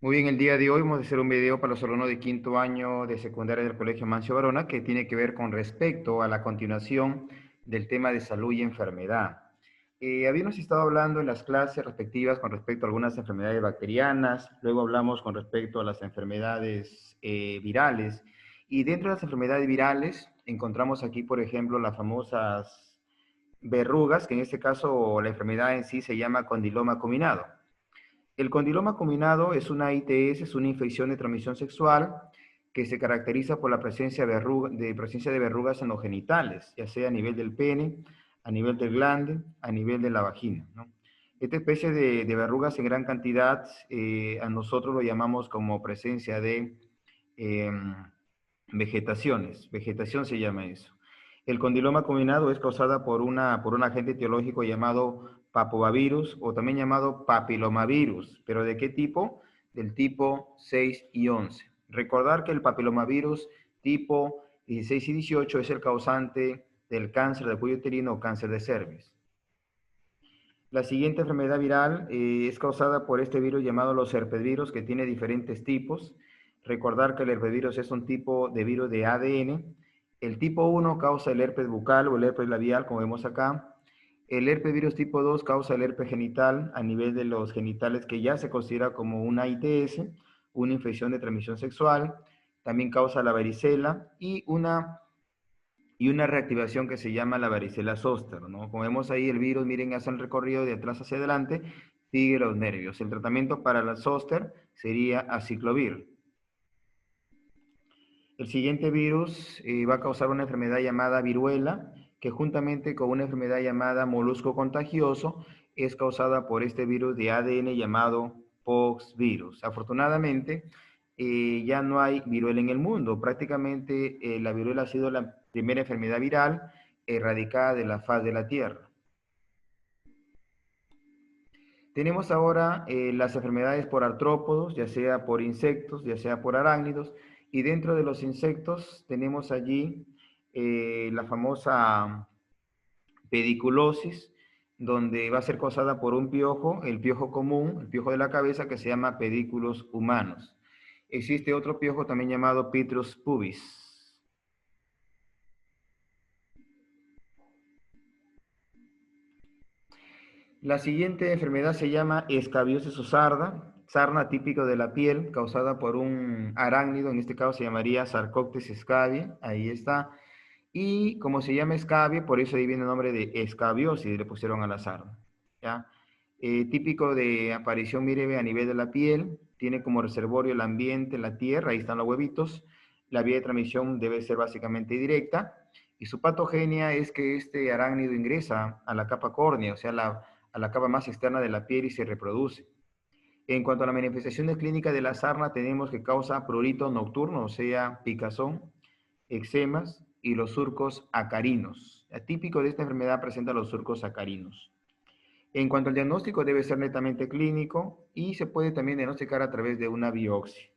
Muy bien, el día de hoy vamos a hacer un video para los alumnos de quinto año de secundaria del Colegio Mancio Varona que tiene que ver con respecto a la continuación del tema de salud y enfermedad. Habíamos estado hablando en las clases respectivas con respecto a algunas enfermedades bacterianas, luego hablamos con respecto a las enfermedades virales, y dentro de las enfermedades virales encontramos aquí, por ejemplo, las famosas verrugas, que en este caso la enfermedad en sí se llama condiloma acuminado. El condiloma combinado es una ITS, es una infección de transmisión sexual que se caracteriza por la presencia de verrugas en los genitales, ya sea a nivel del pene, a nivel del glande, a nivel de la vagina, ¿no? Esta especie de verrugas en gran cantidad, a nosotros lo llamamos como presencia de eh, vegetación se llama eso. El condiloma combinado es causada por un agente etiológico llamado papovavirus o también llamado papilomavirus. ¿Pero de qué tipo? Del tipo 6 y 11. Recordar que el papilomavirus tipo 16 y 18 es el causante del cáncer de cuello uterino o cáncer de cervix. La siguiente enfermedad viral es causada por este virus llamado los herpesvirus, que tiene diferentes tipos. Recordar que el herpesvirus es un tipo de virus de ADN. El tipo 1 causa el herpes bucal o el herpes labial, como vemos acá. El herpesvirus tipo 2 causa el herpes genital a nivel de los genitales, que ya se considera como una ITS, una infección de transmisión sexual. También causa la varicela y una reactivación que se llama la varicela zóster, ¿no? Como vemos ahí, el virus, miren, hace el recorrido de atrás hacia adelante, sigue los nervios. El tratamiento para la zóster sería aciclovir. El siguiente virus va a causar una enfermedad llamada viruela, que juntamente con una enfermedad llamada molusco contagioso es causada por este virus de ADN llamado poxvirus. Afortunadamente, ya no hay viruela en el mundo. Prácticamente la viruela ha sido la primera enfermedad viral erradicada de la faz de la Tierra. Tenemos ahora las enfermedades por artrópodos, ya sea por insectos, ya sea por arácnidos, y dentro de los insectos tenemos allí la famosa pediculosis, donde va a ser causada por un piojo, el piojo común, el piojo de la cabeza, que se llama pedículos humanos. Existe otro piojo también llamado Pitrus pubis. La siguiente enfermedad se llama escabiosis o sarna típico de la piel, causada por un arácnido, en este caso se llamaría Sarcoptes scabiei, ahí está. Y como se llama escabio, por eso ahí viene el nombre de escabiosis, le pusieron a la sarna, ¿ya? Típico de aparición, mire, a nivel de la piel, tiene como reservorio el ambiente, la tierra, ahí están los huevitos. La vía de transmisión debe ser básicamente directa, y su patogenia es que este arácnido ingresa a la capa córnea, o sea, a la capa más externa de la piel y se reproduce. En cuanto a la manifestación clínica de la sarna, tenemos que causa prurito nocturno, o sea, picazón, eczemas y los surcos acarinos. Atípico de esta enfermedad presenta los surcos acarinos. En cuanto al diagnóstico, debe ser netamente clínico y se puede también diagnosticar a través de una biopsia.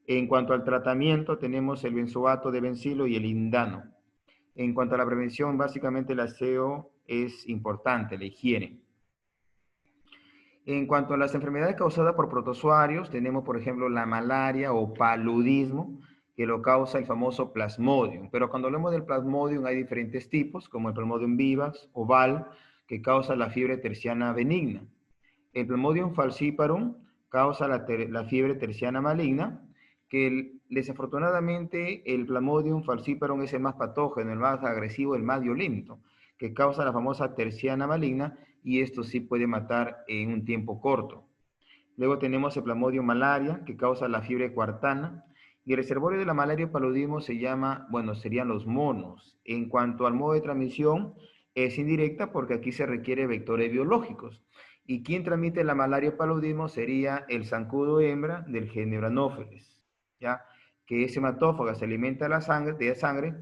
En cuanto al tratamiento, tenemos el benzoato de bencilo y el lindano. En cuanto a la prevención, básicamente el aseo es importante, la higiene. En cuanto a las enfermedades causadas por protozoarios, tenemos, por ejemplo, la malaria o paludismo, que lo causa el famoso Plasmodium. Pero cuando hablamos del Plasmodium hay diferentes tipos, como el Plasmodium vivax, oval, que causa la fiebre terciana benigna. El Plasmodium falciparum causa la fiebre terciana maligna, que desafortunadamente el Plasmodium falciparum es el más patógeno, el más agresivo, el más violento, que causa la famosa terciana maligna, y esto sí puede matar en un tiempo corto. Luego tenemos el Plasmodium malaria, que causa la fiebre cuartana, y el reservorio de la malaria y paludismo se llama, bueno, serían los monos. En cuanto al modo de transmisión, es indirecta porque aquí se requiere vectores biológicos. ¿Y quien transmite la malaria y paludismo? Sería el zancudo hembra del género Anopheles, ¿ya? Que es hematófaga, se alimenta de sangre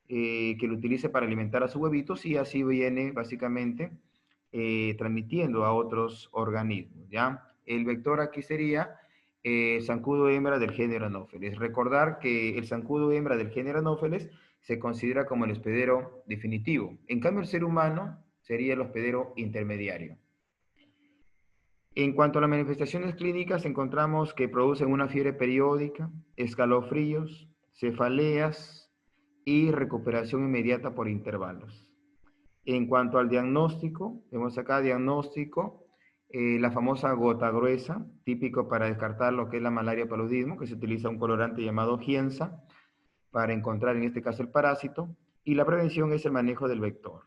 que lo utiliza para alimentar a sus huevitos, y así viene básicamente transmitiendo a otros organismos, ¿ya? El vector aquí sería zancudo hembra del género Anopheles. Recordar que el zancudo hembra del género Anopheles se considera como el hospedero definitivo. En cambio, el ser humano sería el hospedero intermediario. En cuanto a las manifestaciones clínicas, encontramos que producen una fiebre periódica, escalofríos, cefaleas y recuperación inmediata por intervalos. En cuanto al diagnóstico, vemos acá diagnóstico, la famosa gota gruesa, típico para descartar lo que es la malaria paludismo, que se utiliza un colorante llamado gienza para encontrar en este caso el parásito, y la prevención es el manejo del vector.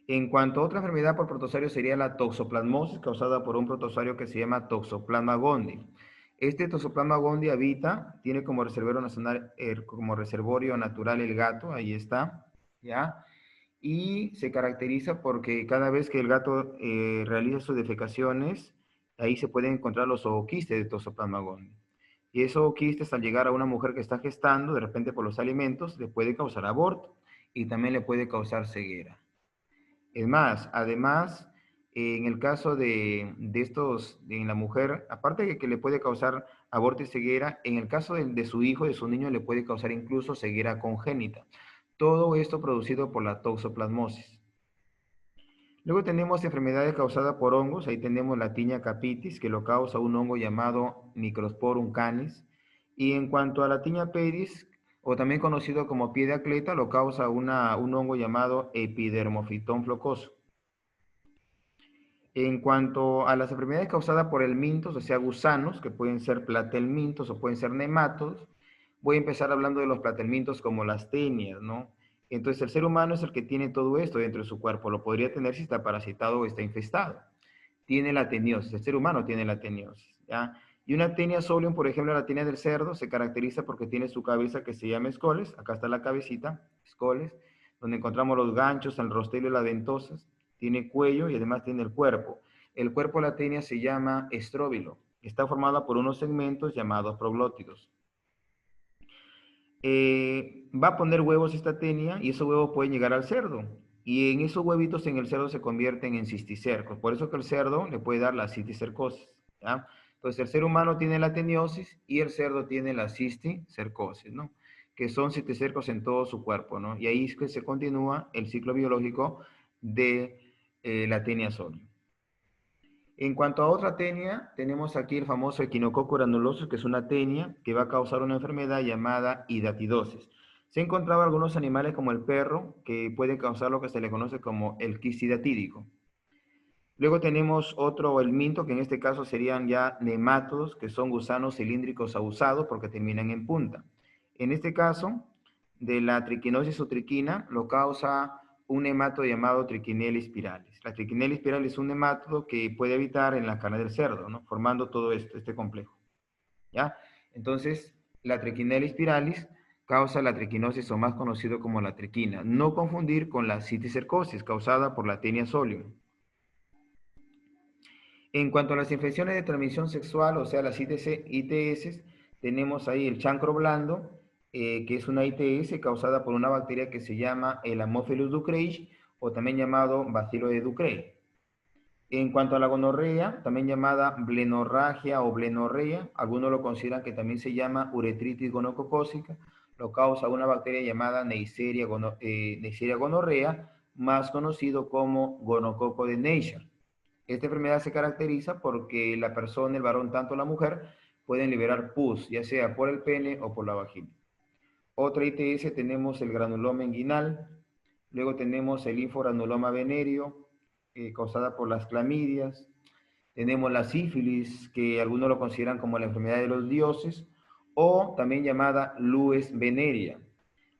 En cuanto a otra enfermedad por protozoario sería la toxoplasmosis causada por un protozoario que se llama Toxoplasma gondii. Este Toxoplasma gondii habita, tiene como reservorio natural el gato, ahí está, ¿ya? Y se caracteriza porque cada vez que el gato realiza sus defecaciones, ahí se pueden encontrar los ooquistes de Toxoplasma gondii. Y esos ooquistes al llegar a una mujer que está gestando, de repente por los alimentos, le puede causar aborto y también le puede causar ceguera. Es más, además, en el caso de estos, en la mujer, aparte de que le puede causar aborto y ceguera, en el caso de su hijo, de su niño, le puede causar incluso ceguera congénita. Todo esto producido por la toxoplasmosis. Luego tenemos enfermedades causadas por hongos. Ahí tenemos la tiña capitis, que lo causa un hongo llamado Microsporum canis. Y en cuanto a la tiña pedis, o también conocido como pie de atleta, lo causa un hongo llamado Epidermophyton flocoso. En cuanto a las enfermedades causadas por el mintos, o sea, gusanos, que pueden ser platelmintos o pueden ser nematodos, voy a empezar hablando de los platelmintos como las tenias, ¿no? Entonces, el ser humano es el que tiene todo esto dentro de su cuerpo. Lo podría tener si está parasitado o está infestado. Tiene la teniosis, el ser humano tiene la teniosis, ¿ya? Y una tenia solium, por ejemplo, la tenia del cerdo, se caracteriza porque tiene su cabeza que se llama escoles. Acá está la cabecita, escoles, donde encontramos los ganchos, el rostelo y las ventosas. Tiene cuello y además tiene el cuerpo. El cuerpo de la tenia se llama estróbilo. Está formada por unos segmentos llamados proglótidos. Va a poner huevos esta tenia y esos huevos pueden llegar al cerdo. Y en esos huevitos en el cerdo se convierten en cisticercos. Por eso que el cerdo le puede dar la cisticercosis, ¿ya? Entonces el ser humano tiene la teniosis y el cerdo tiene la cisticercosis, ¿no? Que son cisticercos en todo su cuerpo, ¿no? Y ahí es que se continúa el ciclo biológico de la tenia solium. En cuanto a otra tenia, tenemos aquí el famoso Echinococcus granulosus, que es una tenia que va a causar una enfermedad llamada hidatidosis. Se han encontrado algunos animales como el perro que pueden causar lo que se le conoce como el quiste hidatídico. Luego tenemos otro, el minto, que en este caso serían ya nemátodos, que son gusanos cilíndricos abusados porque terminan en punta. En este caso, de la triquinosis o triquina, lo causa un nemátodo llamado Trichinella spiralis. La Trichinella spiralis es un nemátodo que puede habitar en la carne del cerdo, ¿no? Formando todo esto, este complejo, ¿ya? Entonces, la Trichinella spiralis causa la triquinosis o más conocido como la triquina. No confundir con la citicercosis causada por la Taenia solium. En cuanto a las infecciones de transmisión sexual, o sea, las ITS, tenemos ahí el chancro blando, que es una ITS causada por una bacteria que se llama el Haemophilus ducreyi, o también llamado bacilo de Ducrey. En cuanto a la gonorrea, también llamada blenorragia o blenorrea, algunos lo consideran que también se llama uretritis gonococócica, lo causa una bacteria llamada Neisseria gonorrea, más conocido como gonococo de Neisser. Esta enfermedad se caracteriza porque la persona, el varón, tanto la mujer, pueden liberar pus, ya sea por el pene o por la vagina. Otra ITS tenemos el granuloma inguinal, luego tenemos el linfogranuloma venéreo, causada por las clamidias. Tenemos la sífilis, que algunos lo consideran como la enfermedad de los dioses, o también llamada lues venerea.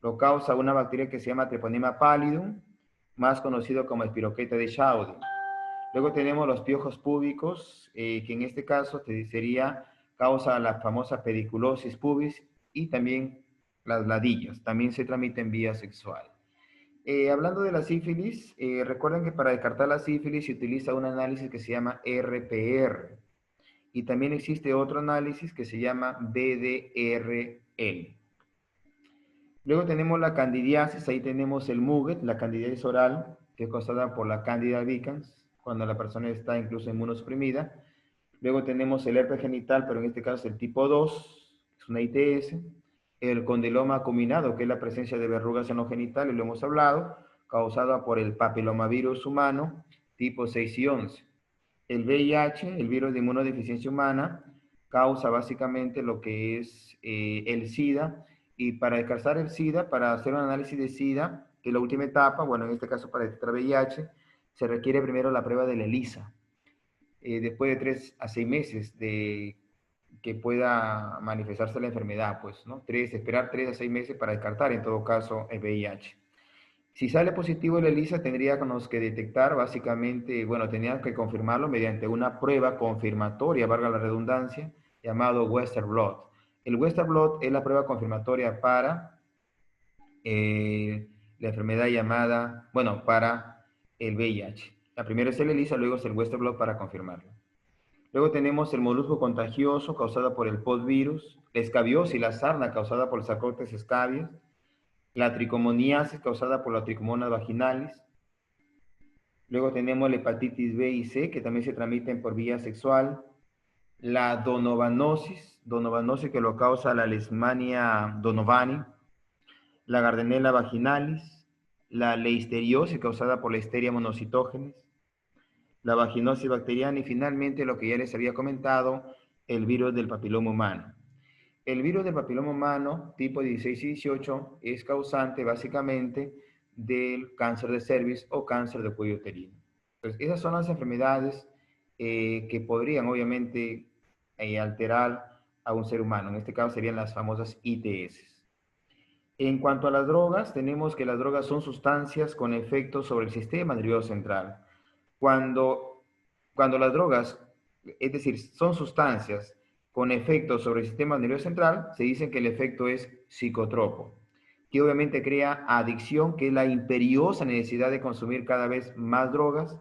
Lo causa una bacteria que se llama Treponema pallidum, más conocido como espiroqueta de Chaudin. Luego tenemos los piojos púbicos, que en este caso sería causa la famosa pediculosis pubis y también las ladillas. También se transmiten vía sexual. Hablando de la sífilis, recuerden que para descartar la sífilis se utiliza un análisis que se llama RPR. Y también existe otro análisis que se llama BDRL. Luego tenemos la candidiasis, ahí tenemos el muget, la candidiasis oral, que es causada por la Candida albicans, cuando la persona está incluso inmunosuprimida. Luego tenemos el herpes genital, pero en este caso el tipo 2, es una ITS. El condiloma acuminado, que es la presencia de verrugas en los genitales, lo hemos hablado, causada por el papilomavirus humano, tipo 6 y 11. El VIH, el virus de inmunodeficiencia humana, causa básicamente lo que es el SIDA. Y para descartar el SIDA, para hacer un análisis de SIDA, que es la última etapa, bueno, en este caso para detectar VIH, se requiere primero la prueba de la ELISA. Después de 3 a 6 meses de que pueda manifestarse la enfermedad, pues, ¿no? Esperar 3 a 6 meses para descartar, en todo caso, el VIH. Si sale positivo la ELISA, tendríamos que detectar básicamente, bueno, tendríamos que confirmarlo mediante una prueba confirmatoria, valga la redundancia, llamado Western Blot. El Western Blot es la prueba confirmatoria para la enfermedad llamada, bueno, para el VIH. La primera es el ELISA, luego es el Western Blot para confirmarlo. Luego tenemos el molusco contagioso causado por el podvirus, la escabiosis, la sarna causada por el Sarcoptes scabies, la tricomoniasis causada por la tricomonas vaginalis. Luego tenemos la hepatitis B y C, que también se transmiten por vía sexual. La donovanosis que lo causa la Leishmania donovani. La Gardnerella vaginalis. La listeriosis causada por la Listeria monocytogenes. La vaginosis bacteriana y finalmente lo que ya les había comentado, el virus del papiloma humano. El virus del papiloma humano tipo 16 y 18 es causante básicamente del cáncer de cervix o cáncer de cuello uterino. Entonces, esas son las enfermedades que podrían obviamente alterar a un ser humano. En este caso serían las famosas ITS. En cuanto a las drogas, tenemos que las drogas son sustancias con efectos sobre el sistema nervioso central. Cuando, cuando las drogas, es decir, son sustancias con efectos sobre el sistema nervioso central, se dice que el efecto es psicotropo, que obviamente crea adicción, que es la imperiosa necesidad de consumir cada vez más drogas.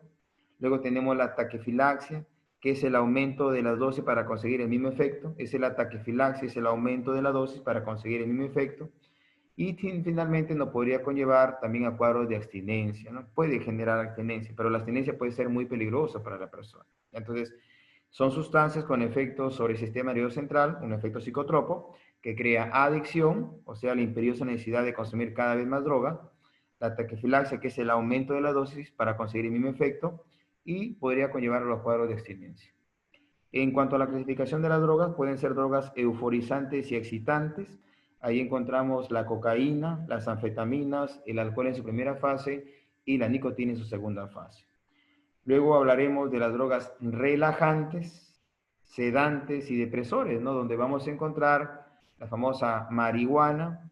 Luego tenemos la taquifilaxia, que es el aumento de la dosis para conseguir el mismo efecto. Es la taquifilaxia, es el aumento de la dosis para conseguir el mismo efecto. Y finalmente nos podría conllevar también a cuadros de abstinencia, ¿no? Puede generar abstinencia, pero la abstinencia puede ser muy peligrosa para la persona. Entonces, son sustancias con efectos sobre el sistema nervioso central, un efecto psicotropo, que crea adicción, o sea, la imperiosa necesidad de consumir cada vez más droga, la taquifilaxia, que es el aumento de la dosis para conseguir el mismo efecto, y podría conllevar a los cuadros de abstinencia. En cuanto a la clasificación de las drogas, pueden ser drogas euforizantes y excitantes. Ahí encontramos la cocaína, las anfetaminas, el alcohol en su primera fase y la nicotina en su segunda fase. Luego hablaremos de las drogas relajantes, sedantes y depresores, ¿no? Donde vamos a encontrar la famosa marihuana,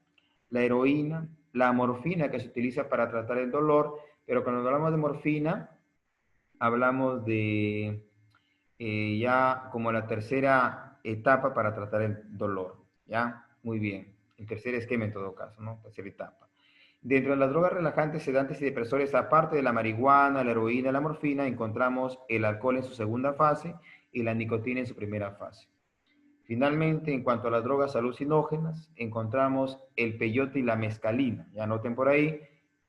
la heroína, la morfina que se utiliza para tratar el dolor, pero cuando hablamos de morfina, hablamos de ya como la tercera etapa para tratar el dolor, ¿ya? Muy bien. El tercer esquema en todo caso, ¿no? Tercera etapa. Dentro de las drogas relajantes, sedantes y depresores, aparte de la marihuana, la heroína y la morfina, encontramos el alcohol en su segunda fase y la nicotina en su primera fase. Finalmente, en cuanto a las drogas alucinógenas, encontramos el peyote y la mescalina. Ya anoten por ahí,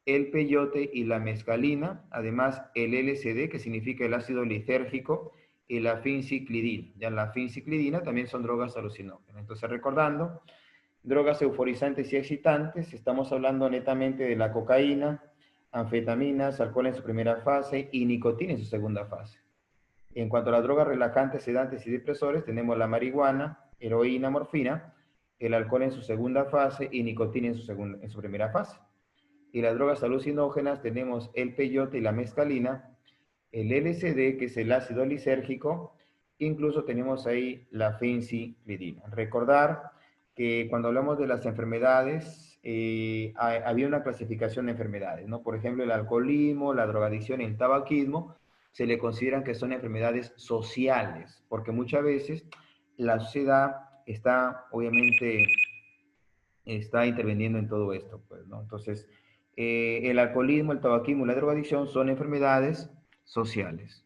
el peyote y la mescalina, además el LSD, que significa el ácido lisérgico, y la fenciclidina. Ya la fenciclidina también son drogas alucinógenas. Entonces, recordando, drogas euforizantes y excitantes, estamos hablando netamente de la cocaína, anfetaminas, alcohol en su primera fase y nicotina en su segunda fase. En cuanto a las drogas relajantes, sedantes y depresores, tenemos la marihuana, heroína, morfina, el alcohol en su segunda fase y nicotina en su primera fase. Y las drogas alucinógenas tenemos el peyote y la mescalina, el LSD, que es el ácido lisérgico, incluso tenemos ahí la fenciclidina. Recordar que cuando hablamos de las enfermedades, había una clasificación de enfermedades, ¿no? Por ejemplo, el alcoholismo, la drogadicción y el tabaquismo se le consideran que son enfermedades sociales, porque muchas veces la sociedad está, obviamente, está interviniendo en todo esto, pues, ¿no? Entonces, el alcoholismo, el tabaquismo y la drogadicción son enfermedades sociales.